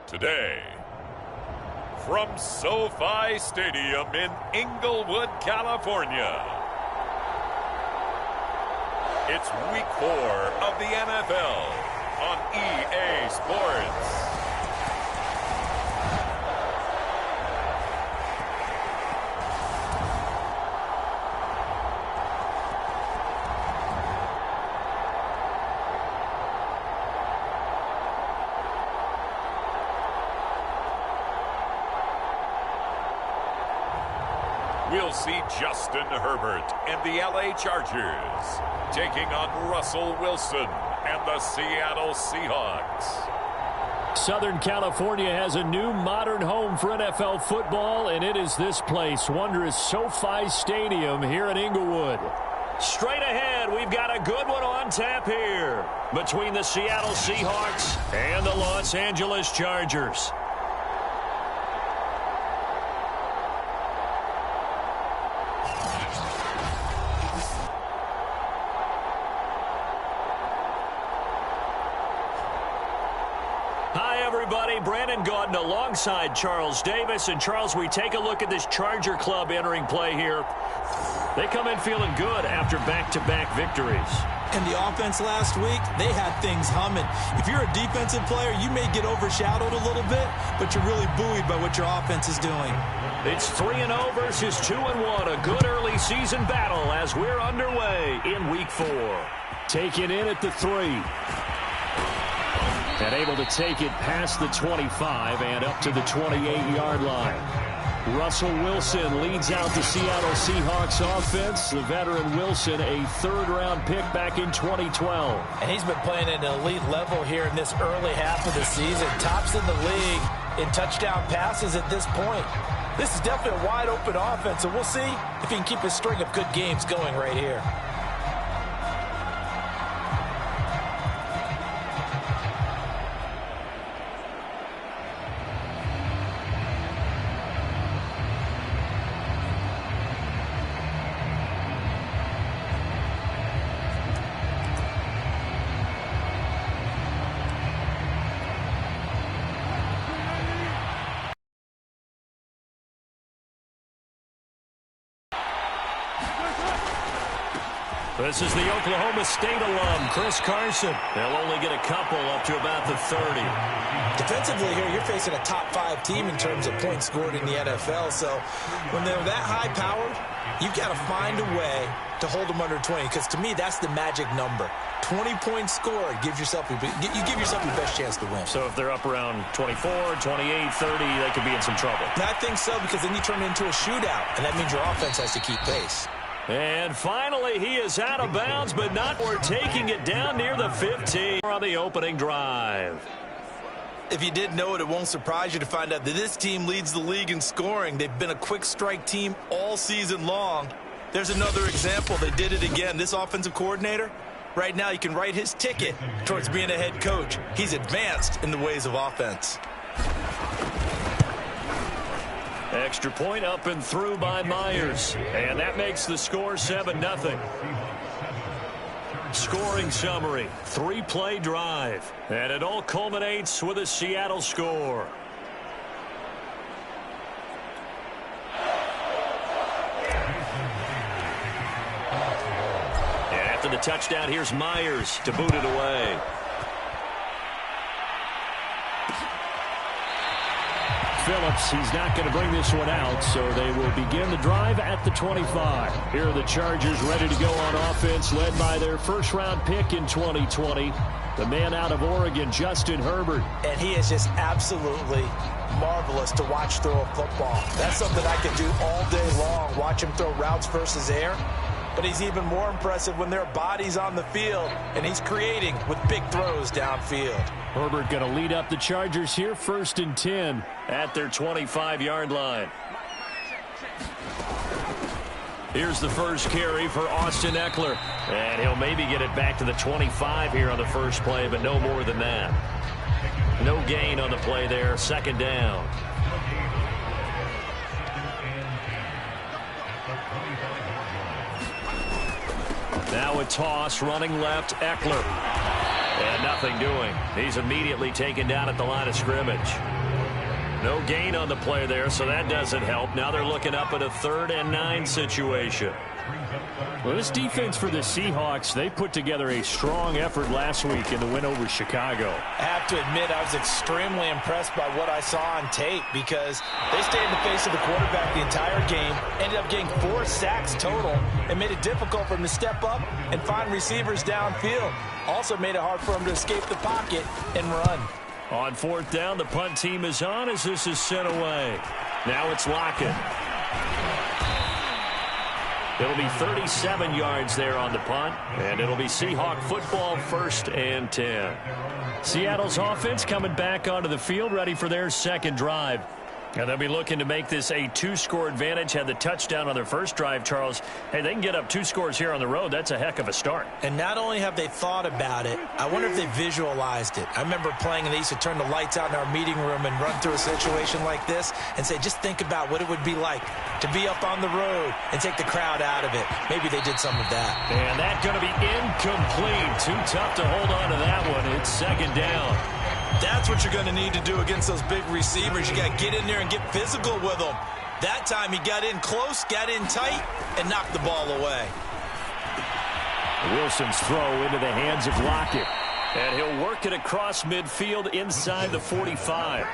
Today, from SoFi Stadium in Inglewood, California, it's Week 4 of the NFL on EA Sports. We'll see Justin Herbert and the LA Chargers taking on Russell Wilson and the Seattle Seahawks. Southern California has a new modern home for NFL football, and it is this place, wondrous SoFi Stadium here in Inglewood. Straight ahead, we've got a good one on tap here between the Seattle Seahawks and the Los Angeles Chargers. Alongside Charles Davis. And Charles, we take a look at this Charger club entering play here. They come in feeling good after back-to-back victories. And the offense last week, they had things humming. If you're a defensive player, you may get overshadowed a little bit, but you're really buoyed by what your offense is doing. It's 3-0 versus 2-1. A good early season battle as we're underway in Week 4. Taken in at the 3. And able to take it past the 25 and up to the 28-yard line. Russell Wilson leads out the Seattle Seahawks offense. The veteran Wilson, a third-round pick back in 2012. And he's been playing at an elite level here in this early half of the season. Tops in the league in touchdown passes at this point. This is definitely a wide-open offense, and we'll see if he can keep a string of good games going right here. This is the Oklahoma State alum, Chris Carson. They'll only get a couple up to about the 30. Defensively here, you're facing a top-5 team in terms of points scored in the NFL. So when they're that high-powered, you've got to find a way to hold them under 20. Because to me, that's the magic number. 20 points scored, you give yourself your best chance to win. So if they're up around 24, 28, 30, they could be in some trouble. I think so, because then you turn it into a shootout, and that means your offense has to keep pace. And finally, he is out of bounds, but not for taking it down near the 15 on the opening drive. If you didn't know it, it won't surprise you to find out that this team leads the league in scoring. They've been a quick strike team all season long. There's another example. They did it again. This offensive coordinator, right now you can write his ticket towards being a head coach. He's advanced in the ways of offense. Extra point up and through by Myers. And that makes the score 7-0. Scoring summary, 3-play drive. And it all culminates with a Seattle score. And after the touchdown, here's Myers to boot it away. Phillips, he's not going to bring this one out, so they will begin the drive at the 25. Here are the Chargers ready to go on offense, led by their first-round pick in 2020, the man out of Oregon, Justin Herbert. And he is just absolutely marvelous to watch throw a football. That's something I could do all day long, watch him throw routes versus air. But he's even more impressive when there are bodies on the field, and he's creating with big throws downfield. Herbert going to lead up the Chargers here, 1st and 10 at their 25-yard line. Here's the first carry for Austin Eckler. And he'll maybe get it back to the 25 here on the first play, but no more than that. No gain on the play there, 2nd down. Now a toss, running left, Eckler. And nothing doing. He's immediately taken down at the line of scrimmage. No gain on the play there, so that doesn't help. Now they're looking up at a 3rd and 9 situation. Well, this defense for the Seahawks, they put together a strong effort last week in the win over Chicago. I have to admit, I was extremely impressed by what I saw on tape because they stayed in the face of the quarterback the entire game, ended up getting 4 sacks total, and made it difficult for him to step up and find receivers downfield. Also made it hard for him to escape the pocket and run. On 4th down, the punt team is on as this is sent away. Now it's Lockett. It'll be 37 yards there on the punt, and it'll be Seahawk football 1st and 10. Seattle's offense coming back onto the field, ready for their second drive. And they'll be looking to make this a 2-score advantage. Had the touchdown on their first drive, Charles. Hey, they can get up 2 scores here on the road. That's a heck of a start. And not only have they thought about it, I wonder if they visualized it. I remember playing, and they used to turn the lights out in our meeting room and run through a situation like this and say, just think about what it would be like to be up on the road and take the crowd out of it. Maybe they did some of that. And that's going to be incomplete. Too tough to hold on to that one. It's 2nd down. That's what you're going to need to do against those big receivers. You got to get in there and get physical with them. That time he got in close, got in tight, and knocked the ball away. Wilson's throw into the hands of Lockett. And he'll work it across midfield inside the 45.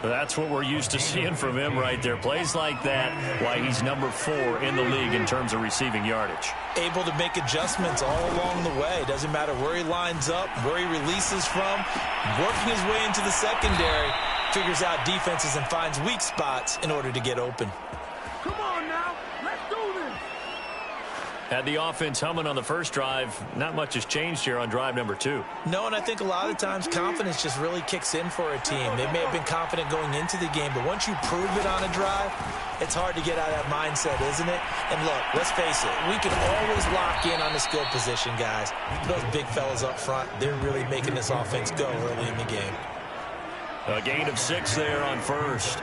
That's what we're used to seeing from him right there. Plays like that, why he's number 4 in the league in terms of receiving yardage. Able to make adjustments all along the way. Doesn't matter where he lines up, where he releases from. Working his way into the secondary, figures out defenses and finds weak spots in order to get open. Come on now, let's do this. Had the offense humming on the first drive. Not much has changed here on drive number 2. No, and I think a lot of times confidence just really kicks in for a team. They may have been confident going into the game, but once you prove it on a drive, it's hard to get out of that mindset, isn't it? And look, let's face it, we can always lock in on the skill position, guys. Those big fellas up front, they're really making this offense go early in the game. A gain of 6 there on 1st.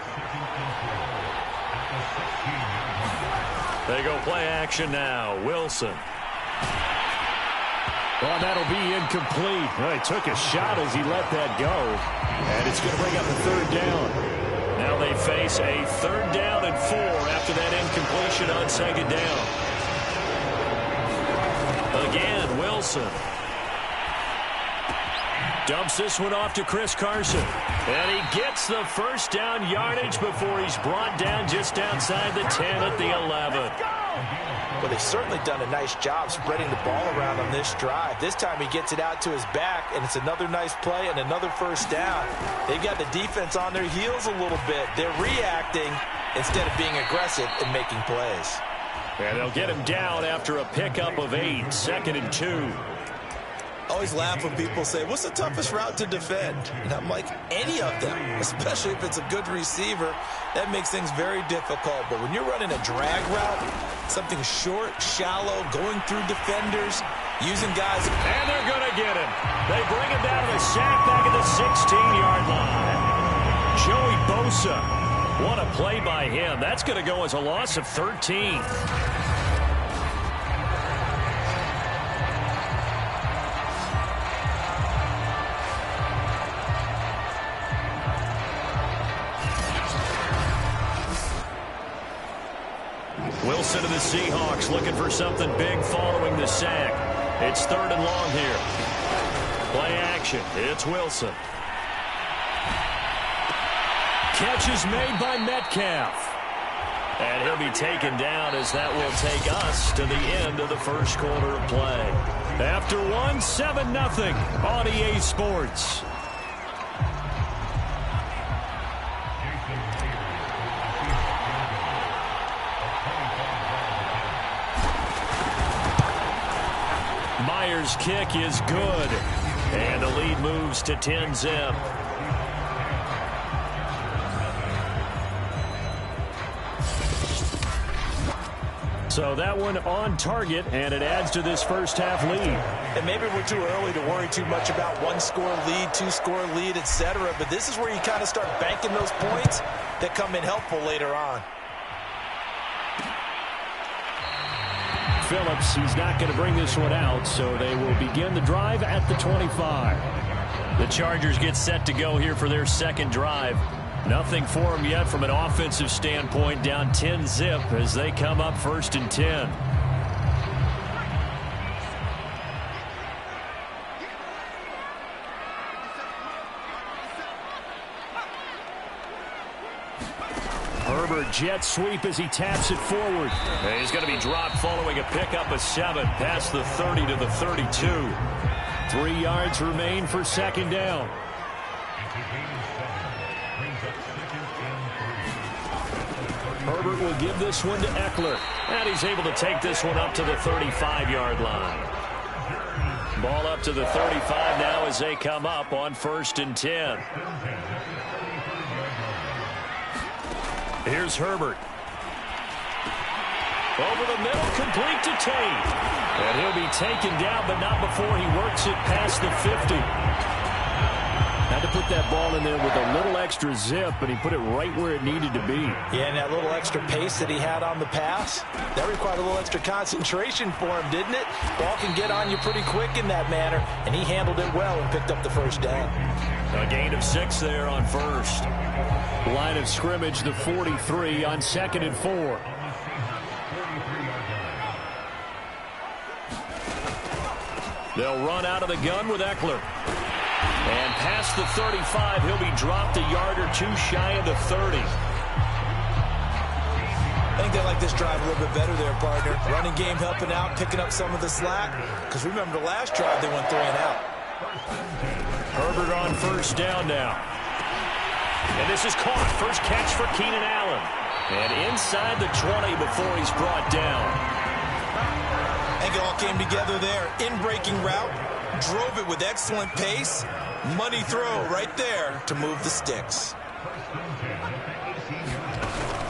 They go play action now. Wilson. Well, that'll be incomplete. Well, he took a shot as he let that go. And it's going to bring up a 3rd down. Now they face a 3rd down and 4 after that incompletion on 2nd down. Again, Wilson. Dumps this one off to Chris Carson. And he gets the 1st down yardage before he's brought down just outside the 10 at the 11. Well, they've certainly done a nice job spreading the ball around on this drive. This time he gets it out to his back, and it's another nice play and another 1st down. They've got the defense on their heels a little bit. They're reacting instead of being aggressive and making plays. And they'll get him down after a pickup of 8, 2nd and 2. Always laugh when people say, what's the toughest route to defend? And I'm like, any of them, especially if it's a good receiver. That makes things very difficult. But when you're running a drag route, something short, shallow, going through defenders, using guys. And they're going to get him. They bring him down to the sack back at the 16-yard line. Joey Bosa. What a play by him. That's going to go as a loss of 13. Wilson to the Seahawks looking for something big following the sack. It's 3rd and long here. Play action. It's Wilson. Catch is made by Metcalf. And he'll be taken down as that will take us to the end of the 1st quarter of play. After 1, 7-0 on EA Sports. Myers' kick is good. And the lead moves to 10-zip. So that one on target, and it adds to this first half lead. And maybe we're too early to worry too much about 1-score lead, 2-score lead, etc. But this is where you kind of start banking those points that come in helpful later on. Phillips, he's not going to bring this one out, so they will begin the drive at the 25. The Chargers get set to go here for their second drive. Nothing for them yet from an offensive standpoint, down 10-zip as they come up 1st and 10. Herbert jet sweep as he taps it forward. And he's going to be dropped following a pickup of 7 past the 30 to the 32. 3 yards remain for second down. Herbert will give this one to Eckler. And he's able to take this one up to the 35-yard line. Ball up to the 35 now as they come up on 1st and 10. Here's Herbert. Over the middle, complete to Tate. And he'll be taken down, but not before he works it past the 50. Had to put that ball in there with a little extra zip, and he put it right where it needed to be. Yeah, and that little extra pace that he had on the pass, that required a little extra concentration for him, didn't it? Ball can get on you pretty quick in that manner, and he handled it well and picked up the first down. A gain of 6 there on first. Line of scrimmage, the 43 on 2nd and 4. They'll run out of the gun with Eckler. And past the 35, he'll be dropped a yard or 2 shy of the 30. I think they like this drive a little bit better there, partner. Running game helping out, picking up some of the slack. Because remember the last drive, they went 3 and out. Herbert on 1st down now. And this is caught. First catch for Keenan Allen. And inside the 20 before he's brought down. I think it all came together there. In-breaking route. Drove it with excellent pace. Money throw right there to move the sticks.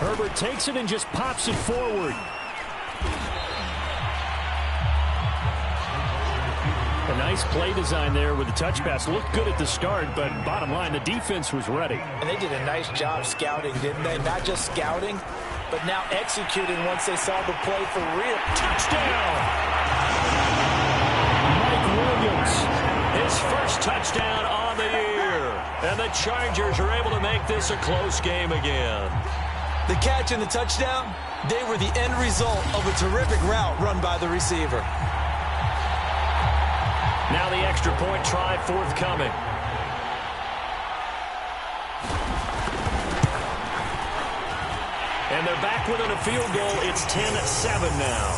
Herbert takes it and just pops it forward. A nice play design there with the touch pass. Looked good at the start, but bottom line, the defense was ready. And they did a nice job scouting, didn't they? Not just scouting, but now executing once they saw the play for real. Touchdown! Mike Williams, his first touchdown on the year. And the Chargers are able to make this a close game again. The catch and the touchdown, they were the end result of a terrific route run by the receiver. Now the extra point try forthcoming. And they're back within a field goal. It's 10-7 now.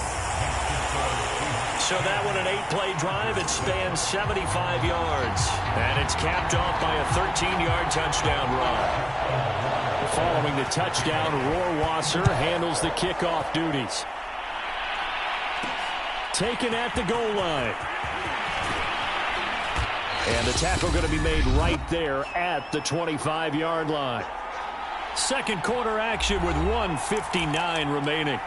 So that one an 8-play drive. It spans 75 yards. And it's capped off by a 13-yard touchdown run. Following the touchdown, Rohrwasser handles the kickoff duties. Taken at the goal line. And the tackle going to be made right there at the 25-yard line. Second quarter action with 1:59 remaining.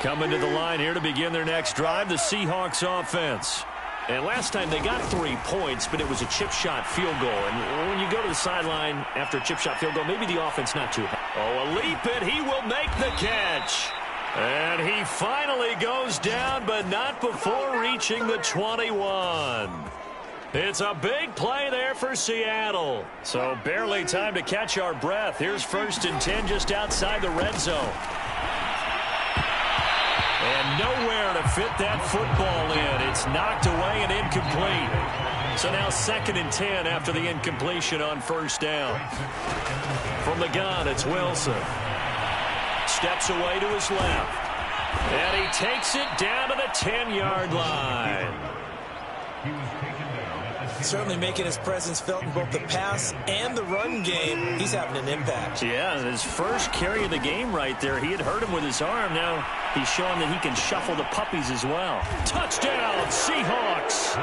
Coming to the line here to begin their next drive, the Seahawks offense. And last time they got 3 points, but it was a chip shot field goal. And when you go to the sideline after a chip shot field goal, maybe the offense not too high. Oh, a leap, and he will make the catch. And he finally goes down, but not before reaching the 21. It's a big play there for Seattle. So barely time to catch our breath. Here's 1st and 10 just outside the red zone. And nowhere to fit that football in. It's knocked away and incomplete. So now 2nd and 10 after the incompletion on 1st down. From the gun, it's Wilson. Steps away to his left. And he takes it down to the 10-yard line. Certainly making his presence felt in both the pass and the run game. He's having an impact. Yeah, his first carry of the game right there. He had hurt him with his arm. Now he's showing that he can shuffle the puppies as well. Touchdown, Seahawks.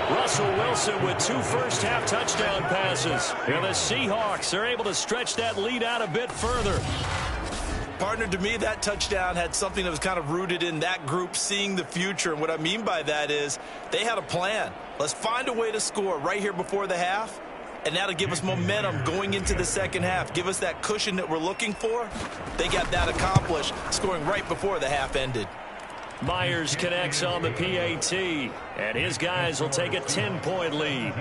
Russell Wilson with 2 first-half touchdown passes. And the Seahawks are able to stretch that lead out a bit further. Partner, to me, that touchdown had something that was kind of rooted in that group seeing the future. And what I mean by that is they had a plan. Let's find a way to score right here before the half. And that'll give us momentum going into the second half. Give us that cushion that we're looking for. They got that accomplished, scoring right before the half ended. Myers connects on the PAT, and his guys will take a 10-point lead.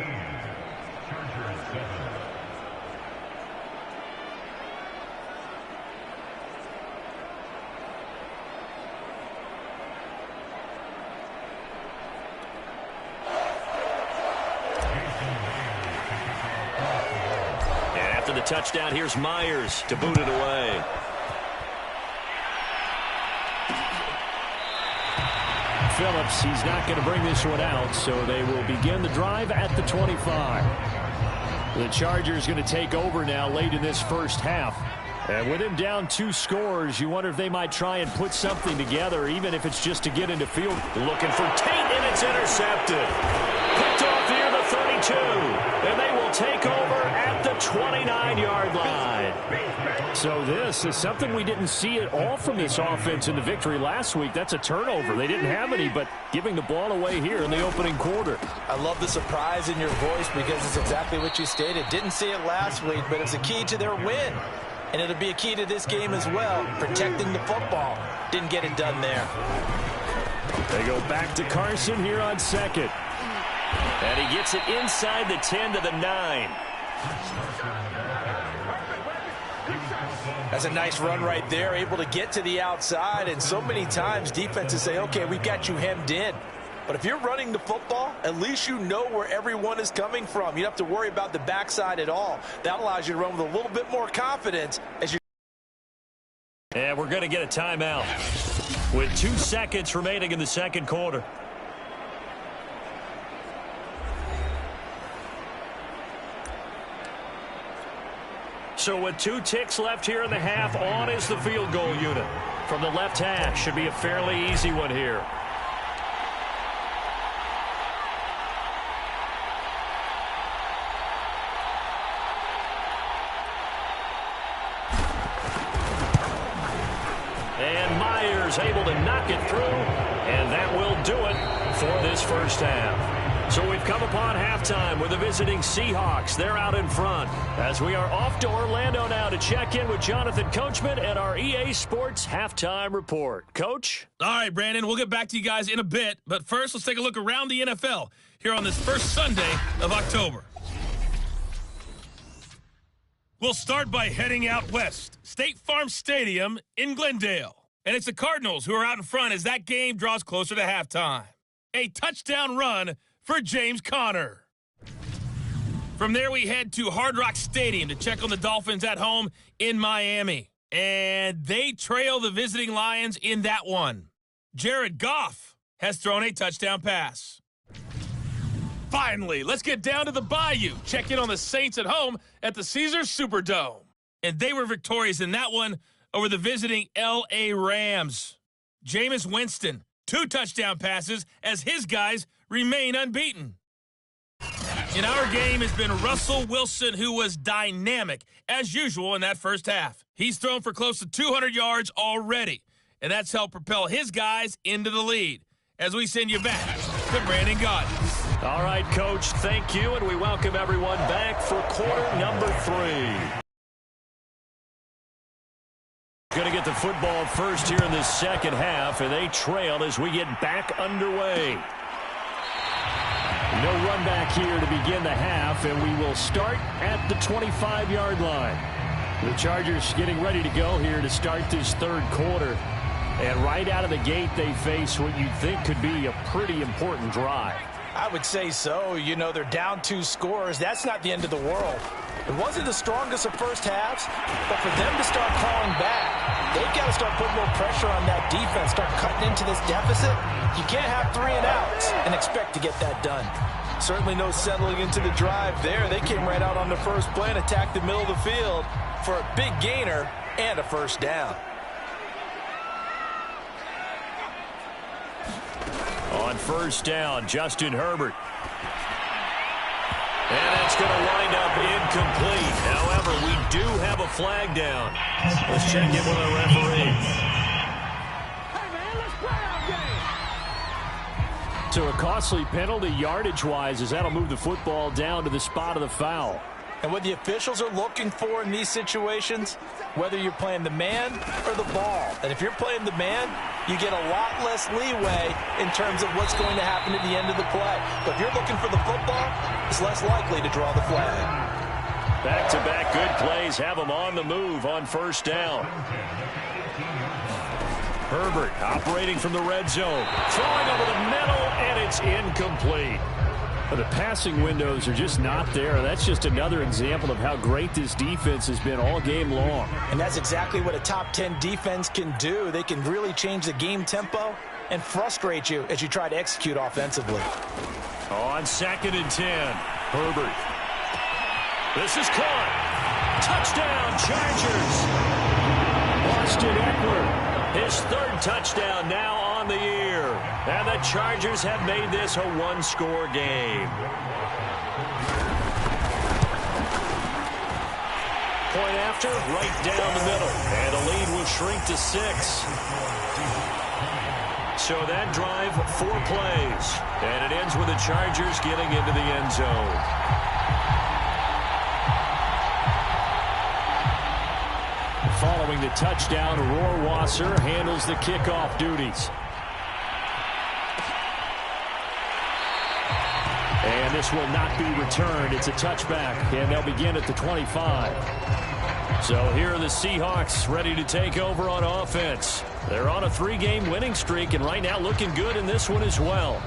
And after the touchdown, here's Myers to boot it away. Phillips, he's not going to bring this one out, so they will begin the drive at the 25. The Chargers going to take over now late in this first half. And with him down 2 scores, you wonder if they might try and put something together, even if it's just to get into field. Looking for Tate, and it's intercepted. Picked off near the 32, and they will take over at the 29-yard line. So this is something we didn't see at all from this offense in the victory last week. That's a turnover. They didn't have any, but giving the ball away here in the opening quarter. I love the surprise in your voice because it's exactly what you stated. Didn't see it last week, but it's a key to their win. And it'll be a key to this game as well, protecting the football. Didn't get it done there. They go back to Carson here on second. And he gets it inside the 10 to the 9. That's a nice run right there, able to get to the outside. And so many times defenses say, okay, we've got you hemmed in. But if you're running the football, at least you know where everyone is coming from. You don't have to worry about the backside at all. That allows you to run with a little bit more confidence as you. And we're going to get a timeout with 2 seconds remaining in the second quarter. So with 2 ticks left here in the half, on is the field goal unit. From the left half, should be a fairly easy one here. And Myers able to knock it through, and that will do it for this first half. So we've come upon halftime with the visiting Seahawks. They're out in front as we are off to Orlando now to check in with Jonathan Coachman and our EA Sports halftime report. Coach? All right, Brandon, we'll get back to you guys in a bit. But first, let's take a look around the NFL here on this first Sunday of October. We'll start by heading out west. State Farm Stadium in Glendale. And it's the Cardinals who are out in front as that game draws closer to halftime. A touchdown run for James Conner. From there, we head to Hard Rock Stadium to check on the Dolphins at home in Miami. And they trail the visiting Lions in that one. Jared Goff has thrown a touchdown pass. Finally, let's get down to the Bayou. Check in on the Saints at home at the Caesars Superdome. And they were victorious in that one over the visiting L.A. Rams. Jameis Winston, 2 touchdown passes as his guys remain unbeaten. In our game has been Russell Wilson, who was dynamic, as usual, in that first half. He's thrown for close to 200 yards already, and that's helped propel his guys into the lead. As we send you back to Brandon Gaudin. All right, Coach, thank you, and we welcome everyone back for quarter number 3. Going to get the football first here in this second half, and they trail as we get back underway. No run back here to begin the half, and we will start at the 25-yard line. The Chargers getting ready to go here to start this third quarter. And right out of the gate, they face what you'd think could be a pretty important drive. I would say so. You know, they're down 2 scores. That's not the end of the world. It wasn't the strongest of first halves, but for them to start calling back, they've got to start putting more pressure on that defense, start cutting into this deficit. You can't have 3 and outs and expect to get that done. Certainly no settling into the drive there. They came right out on the first play and attacked the middle of the field for a big gainer and a first down. On first down, Justin Herbert. And that's going to wind up incomplete. However, we do have a flag down. Let's check in with the referee. So a costly penalty yardage-wise as that'll move the football down to the spot of the foul. And what the officials are looking for in these situations, whether you're playing the man or the ball. And if you're playing the man, you get a lot less leeway in terms of what's going to happen at the end of the play. But if you're looking for the football, it's less likely to draw the flag. Back-to-back good plays have them on the move on first down. Herbert operating from the red zone. Throwing over the middle, and it's incomplete. But the passing windows are just not there. That's just another example of how great this defense has been all game long. And that's exactly what a top 10 defense can do. They can really change the game tempo and frustrate you as you try to execute offensively. On 2nd and 10, Herbert. This is caught. Touchdown, Chargers. Austin Eckler, his 3rd touchdown now on the year. And the Chargers have made this a one-score game. Point after, right down the middle. And the lead will shrink to 6. So that drive, 4 plays. And it ends with the Chargers getting into the end zone. Following the touchdown, Rohrwasser handles the kickoff duties. And this will not be returned. It's a touchback, and they'll begin at the 25. So here are the Seahawks ready to take over on offense. They're on a 3-game winning streak, and right now looking good in this one as well.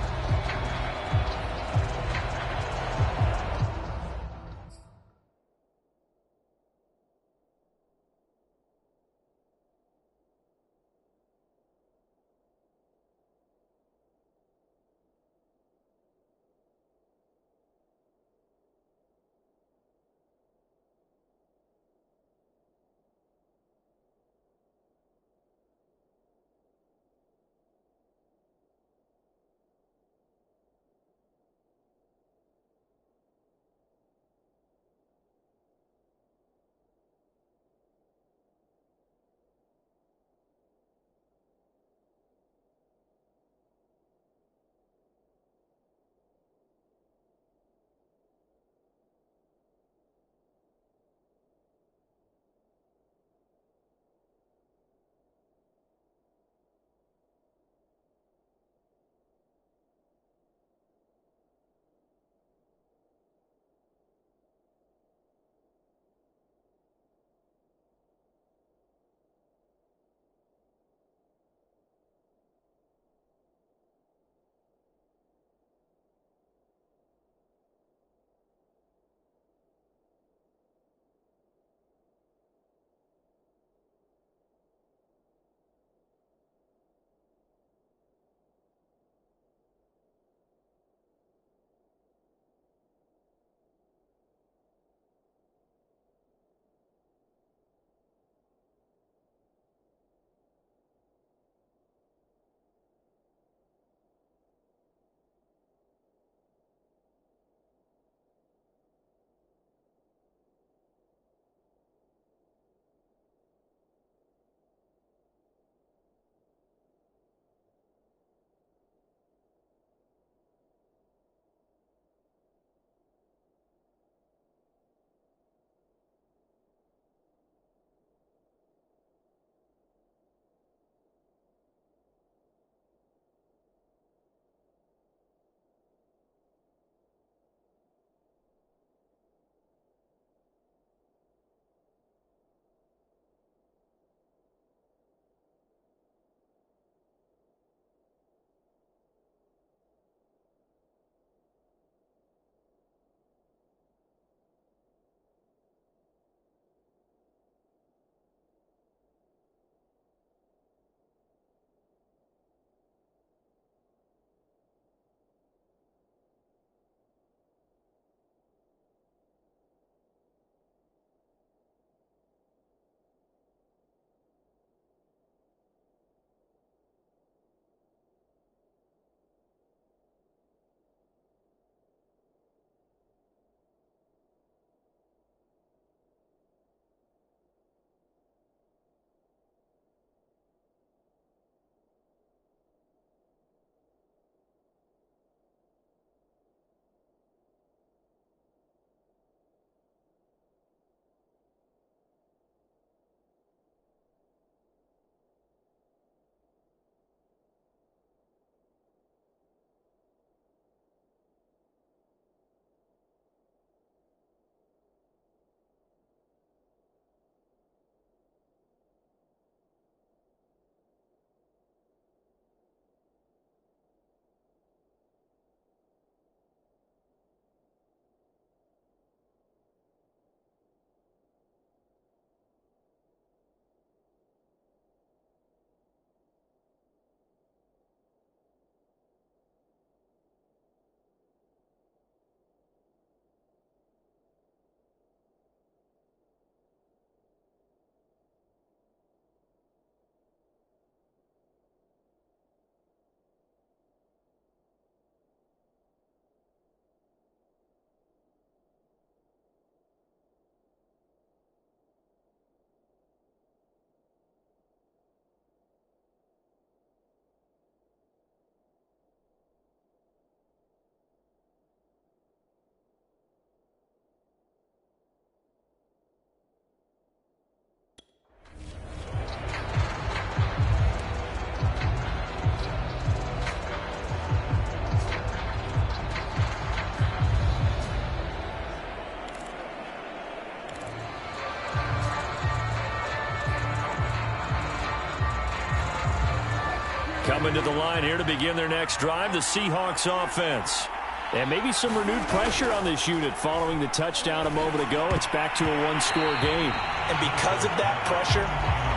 Coming to the line here to begin their next drive, the Seahawks offense. And maybe some renewed pressure on this unit following the touchdown a moment ago. It's back to a one-score game. And because of that pressure,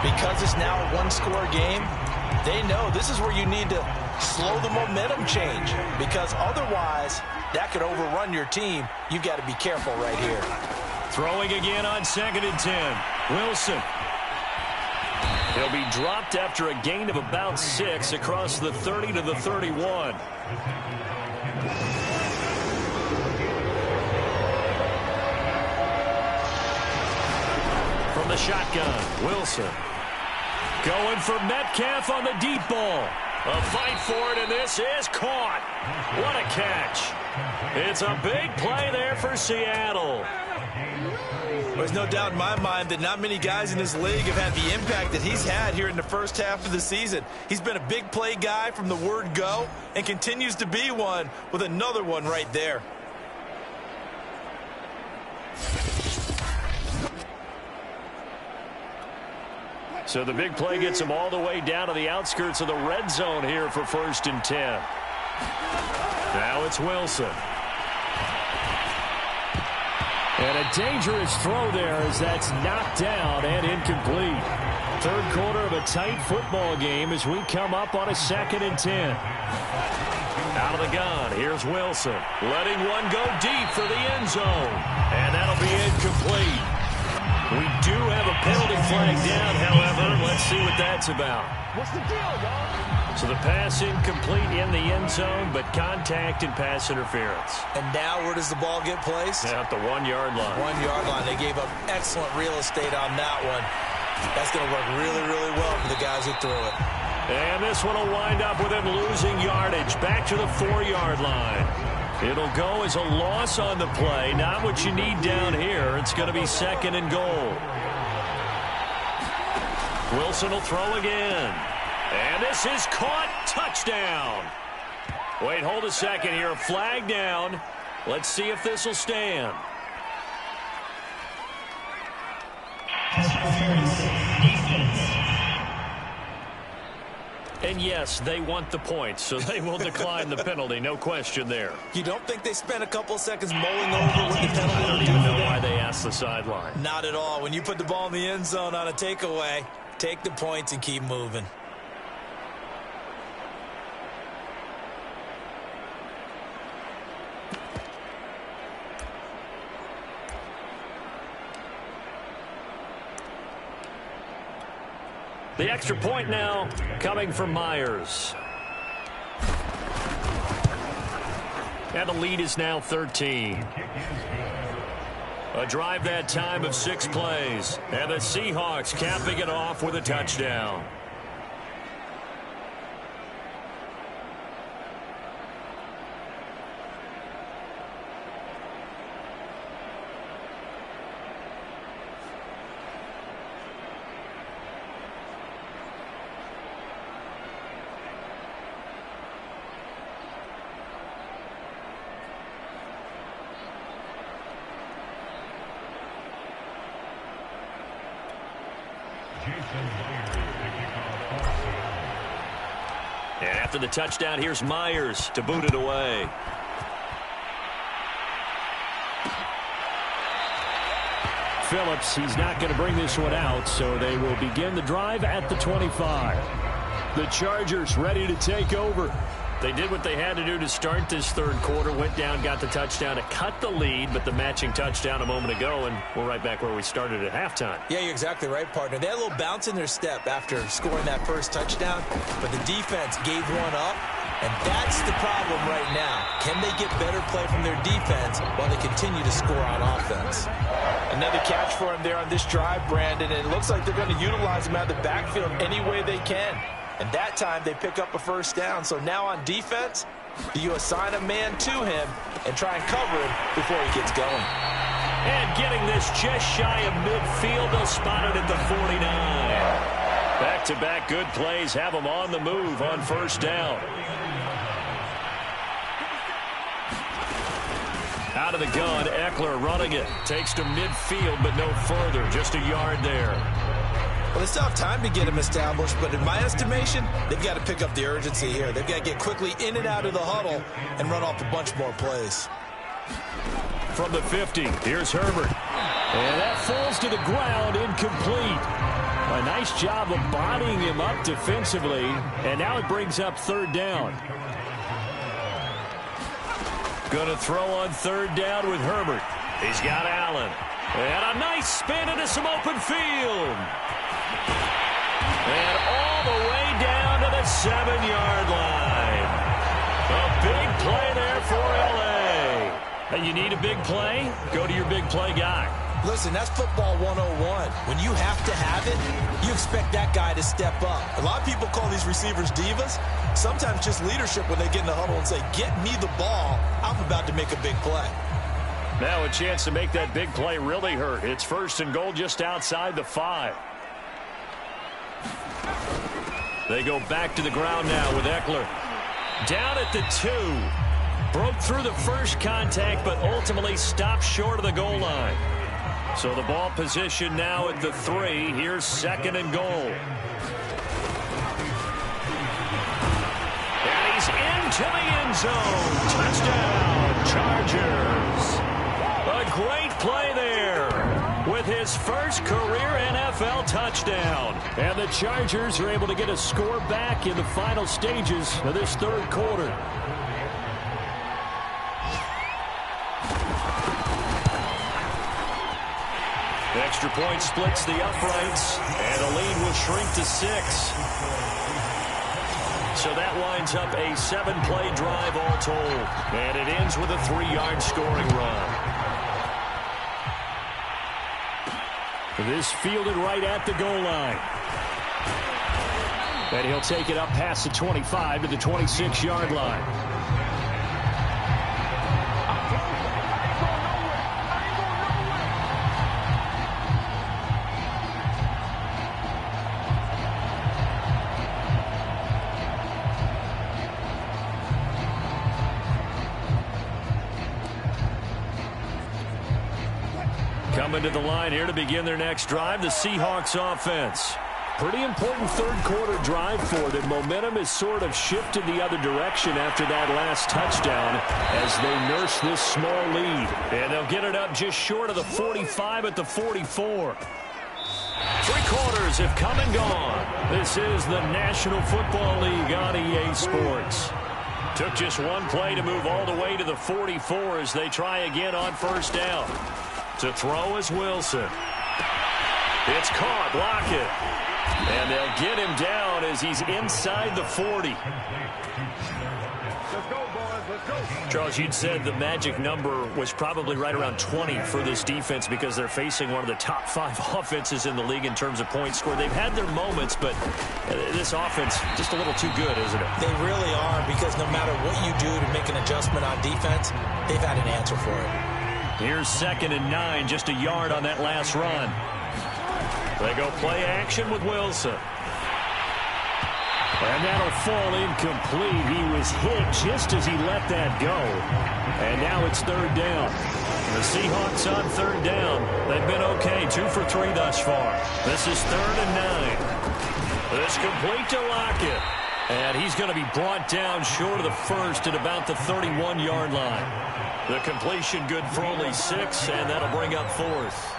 because it's now a one-score game, they know this is where you need to slow the momentum change, because otherwise that could overrun your team. You've got to be careful right here. Throwing again on 2nd and 10. Wilson. He'll be dropped after a gain of about 6 across the 30 to the 31. From the shotgun, Wilson. Going for Metcalf on the deep ball. A fight for it, and this is caught. What a catch. It's a big play there for Seattle. There's no doubt in my mind that not many guys in this league have had the impact that he's had here in the first half of the season. He's been a big play guy from the word go and continues to be one with another one right there. So the big play gets him all the way down to the outskirts of the red zone here for 1st and 10. Now it's Wilson. And a dangerous throw there as that's knocked down and incomplete. Third quarter of a tight football game as we come up on a 2nd and 10. Out of the gun, here's Wilson. Letting one go deep for the end zone. And that'll be incomplete. We do have a penalty flag down, however. Let's see what that's about. What's the deal, y'all? So the pass incomplete in the end zone, but contact and pass interference. And now where does the ball get placed? At the 1-yard line. 1-yard line. They gave up excellent real estate on that one. That's going to work really, really well for the guys who threw it. And this one will wind up with him losing yardage back to the 4-yard line. It'll go as a loss on the play. Not what you need down here. It's going to be 2nd and goal. Wilson will throw again. And this is caught. Touchdown. Wait, hold a second here. Flag down. Let's see if this will stand. And yes, they want the points, so they will decline the penalty. No question there. You don't think they spent a couple seconds mulling over what the penalty I don't even know why they asked the sideline. Not at all. When you put the ball in the end zone on a takeaway, take the points and keep moving. The extra point now coming from Myers. And the lead is now 13. A drive that time of 6 plays. And the Seahawks capping it off with a touchdown. And after the touchdown, here's Myers to boot it away. Phillips, he's not going to bring this one out, so they will begin the drive at the 25. The Chargers ready to take over. They did what they had to do to start this third quarter, went down, got the touchdown to cut the lead, but the matching touchdown a moment ago, and we're right back where we started at halftime. Yeah, you're exactly right, partner. They had a little bounce in their step after scoring that first touchdown, but the defense gave one up, and that's the problem right now. Can they get better play from their defense while they continue to score on offense? Another catch for him there on this drive, Brandon, and it looks like they're going to utilize him out of the backfield any way they can. And that time they pick up a first down. So now on defense, do you assign a man to him and try and cover him before he gets going? And getting this just shy of midfield, they'll spot it at the 49. Back-to-back good plays have them on the move on first down. Out of the gun, Eckler running it. Takes to midfield, but no further. Just a yard there. Well, Well, they still have time to get him established, but in my estimation, they've got to pick up the urgency here. They've got to get quickly in and out of the huddle and run off a bunch more plays. From the 50, here's Herbert. And that falls to the ground, incomplete. A nice job of bodying him up defensively, and now it brings up third down. Going to throw on third down with Herbert. He's got Allen. And a nice spin into some open field. And all the way down to the 7-yard line. A big play there for L.A. And you need a big play? Go to your big play guy. Listen, that's football 101. When you have to have it, you expect that guy to step up. A lot of people call these receivers divas. Sometimes just leadership when they get in the huddle and say, get me the ball. I'm about to make a big play. Now a chance to make that big play really hurt. It's first and goal just outside the 5. They go back to the ground now with Eckler. Down at the 2. Broke through the first contact, but ultimately stopped short of the goal line. So the ball position now at the 3. Here's second and goal. And he's into the end zone. Touchdown, Chargers. A great play there with his first career NFL touchdown. And the Chargers are able to get a score back in the final stages of this third quarter. Extra point splits the uprights, and the lead will shrink to 6. So that winds up a 7-play drive all told, and it ends with a 3-yard scoring run. This fielded right at the goal line. And he'll take it up past the 25 to the 26-yard line. Coming to the line here to begin their next drive, the Seahawks offense. Pretty important third quarter drive for them. Momentum has sort of shifted the other direction after that last touchdown as they nurse this small lead. And they'll get it up just short of the 45 at the 44. 3 quarters have come and gone. This is the National Football League on EA Sports. Took just one play to move all the way to the 44 as they try again on first down. To throw is Wilson. It's caught. Lockett. And they'll get him down as he's inside the 40. Let's go, boys. Let's go. Charles, you'd said the magic number was probably right around 20 for this defense because they're facing one of the top 5 offenses in the league in terms of points scored. They've had their moments, but this offense just a little too good, isn't it? They really are, because no matter what you do to make an adjustment on defense, they've had an answer for it. Here's second and 9, just a yard on that last run. They go play action with Wilson. And that'll fall incomplete. He was hit just as he let that go. And now it's third down. The Seahawks on third down. They've been okay, 2 for 3 thus far. This is third and 9. It's complete to Lockett. And he's going to be brought down short of the first at about the 31-yard line. The completion good for only 6, and that'll bring up fourth.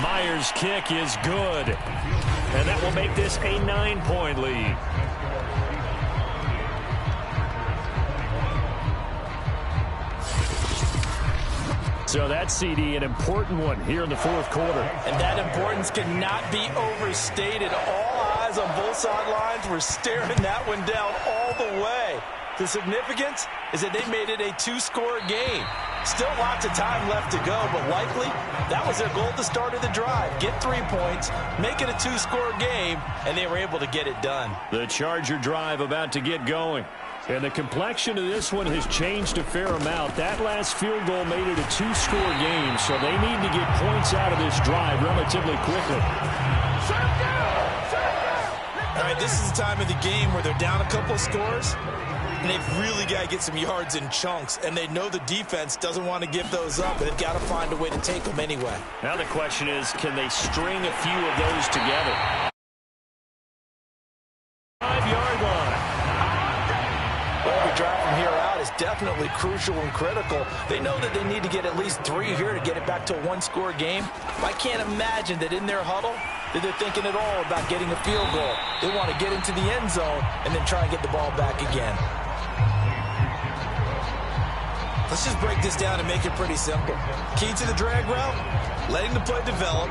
Myers' kick is good, and that will make this a 9-point lead. So that CD, an important one here in the fourth quarter. And that importance cannot be overstated. All eyes on both sidelines were staring that one down all the way. The significance is that they made it a 2-score game. Still lots of time left to go, but likely that was their goal at the start of the drive. Get 3 points, make it a 2-score game, and they were able to get it done. The Charger drive about to get going. And the complexion of this one has changed a fair amount. That last field goal made it a 2-score game, so they need to get points out of this drive relatively quickly. All right, this is the time of the game where they're down a couple of scores. And they've really got to get some yards in chunks, and they know the defense doesn't want to give those up, but they've got to find a way to take them anyway. Now the question is, can they string a few of those together? 5-yard line. Every drive from here out is definitely crucial and critical. They know that they need to get at least 3 here to get it back to a one-score game. I can't imagine that in their huddle that they're thinking at all about getting a field goal. They want to get into the end zone and then try and get the ball back again. Let's just break this down and make it pretty simple. Key to the drag route, letting the play develop,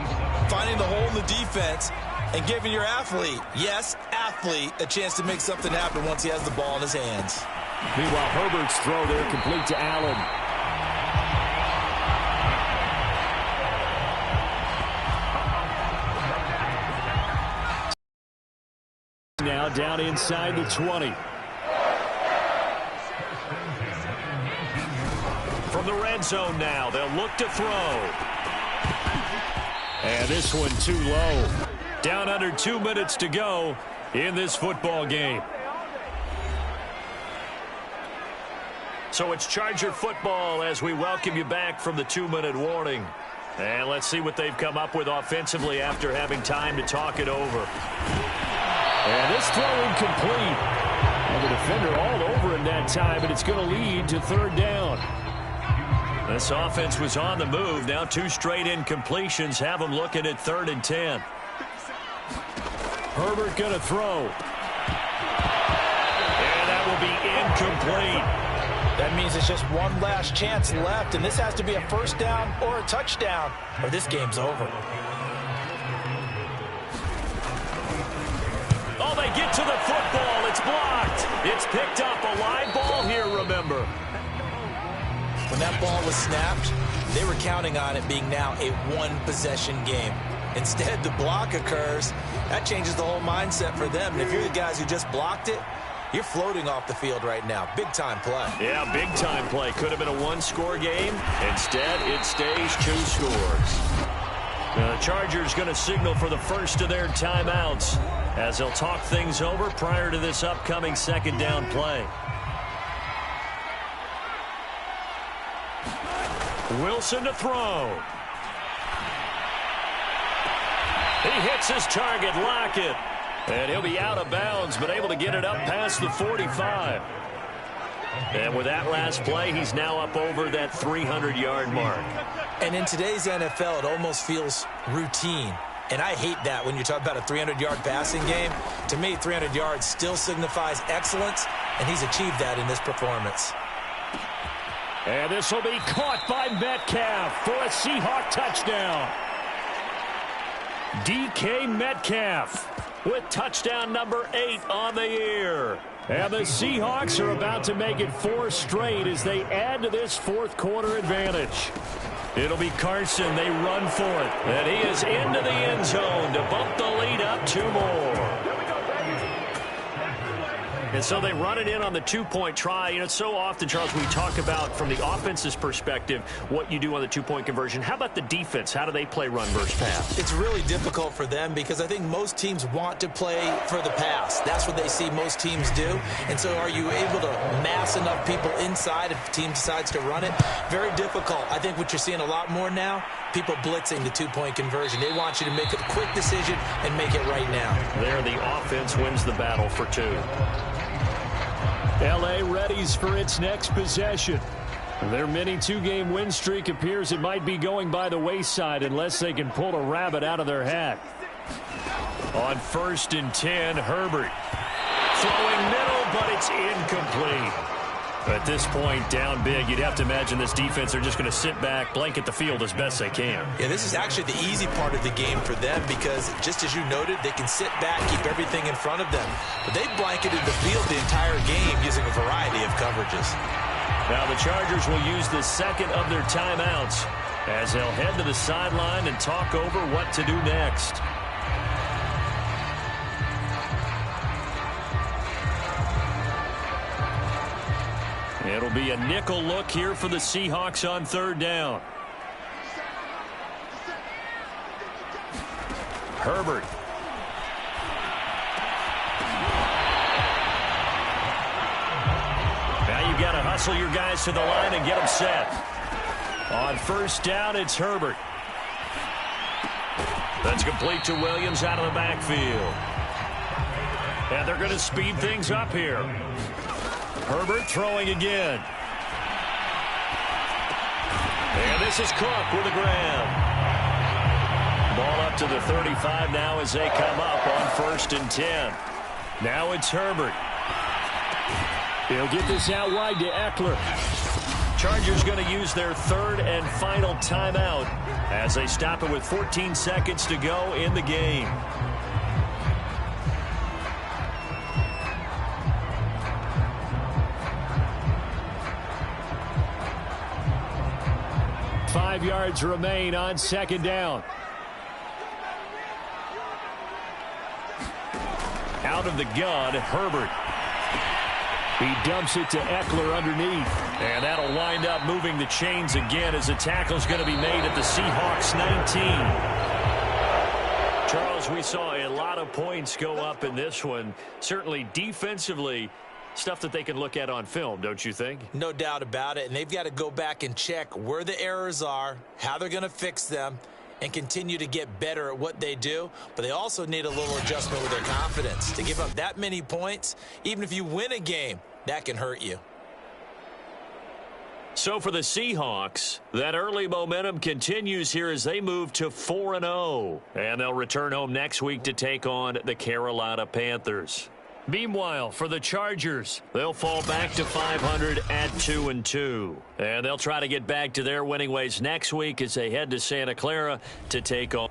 finding the hole in the defense, and giving your athlete, yes, athlete, a chance to make something happen once he has the ball in his hands. Meanwhile, Herbert's throw there complete to Allen. Now down inside the 20. From the red zone now, they'll look to throw. And this one too low. Down under 2 minutes to go in this football game. So it's Charger football as we welcome you back from the 2-minute warning. And let's see what they've come up with offensively after having time to talk it over. And this throw incomplete. And the defender all over him that time, and it's going to lead to 3rd down. This offense was on the move. Now 2 straight incompletions have them looking at 3rd and 10. Herbert going to throw. And that will be incomplete. That means it's just one last chance left, and this has to be a 1st down or a touchdown, or this game's over. Oh, they get to the football. It's blocked. It's picked up. A live ball here, remember. When that ball was snapped, they were counting on it being now a 1-possession game. Instead, the block occurs. That changes the whole mindset for them. And if you're the guys who just blocked it, you're floating off the field right now. Big-time play. Yeah, big-time play. Could have been a 1-score game. Instead, it stays 2 scores. Now, the Chargers going to signal for the first of their timeouts as they'll talk things over prior to this upcoming 2nd down play. Wilson to throw. He hits his target, Lockett. And he'll be out of bounds, but able to get it up past the 45. And with that last play, he's now up over that 300-yard mark. And in today's NFL, it almost feels routine. And I hate that when you talk about a 300-yard passing game. To me, 300 yards still signifies excellence, and he's achieved that in this performance. And this will be caught by Metcalf for a Seahawk touchdown. DK Metcalf with touchdown number 8 on the year. And the Seahawks are about to make it 4 straight as they add to this 4th quarter advantage. It'll be Carson. They run for it. And he is into the end zone to bump the lead up 2 more. And so they run it in on the 2-point try. You know, so often, Charles, we talk about from the offense's perspective what you do on the 2-point conversion. How about the defense? How do they play run versus pass? It's really difficult for them because I think most teams want to play for the pass. That's what they see most teams do. And so are you able to mass enough people inside if the team decides to run it? Very difficult. I think what you're seeing a lot more now, people blitzing the 2-point conversion. They want you to make a quick decision and make it right now. There, the offense wins the battle for 2. L.A. readies for its next possession. Their mini 2-game win streak appears it might be going by the wayside unless they can pull a rabbit out of their hat. On 1st and 10, Herbert. Throwing middle, but it's incomplete. At this point, down big, you'd have to imagine this defense are just going to sit back, blanket the field as best they can. Yeah, this is actually the easy part of the game for them because, just as you noted, they can sit back, keep everything in front of them. But they blanketed the field the entire game using a variety of coverages. Now the Chargers will use the 2nd of their timeouts as they'll head to the sideline and talk over what to do next. It'll be a nickel look here for the Seahawks on 3rd down. Herbert. you've got to hustle your guys to the line and get them set. On first down, it's Herbert. That's complete to Williams out of the backfield. And they're going to speed things up here. Herbert throwing again. And this is Cook with a grab. Ball up to the 35 now as they come up on 1st and 10. Now it's Herbert. He'll get this out wide to Eckler. Chargers going to use their 3rd and final timeout as they stop it with 14 seconds to go in the game. Five yards remain on 2nd down. Out of the gun, Herbert. He dumps it to Eckler underneath. And that'll wind up moving the chains again as the tackle's going to be made at the Seahawks 19. Charles, we saw a lot of points go up in this one. Certainly defensively, stuff that they can look at on film, don't you think? No doubt about it. And they've got to go back and check where the errors are, how they're going to fix them, and continue to get better at what they do. But they also need a little adjustment with their confidence. To give up that many points, even if you win a game, that can hurt you. So for the Seahawks, that early momentum continues here as they move to 4-0. And they'll return home next week to take on the Carolina Panthers. Meanwhile, for the Chargers, they'll fall back to 500 at 2-2. And they'll try to get back to their winning ways next week as they head to Santa Clara to take on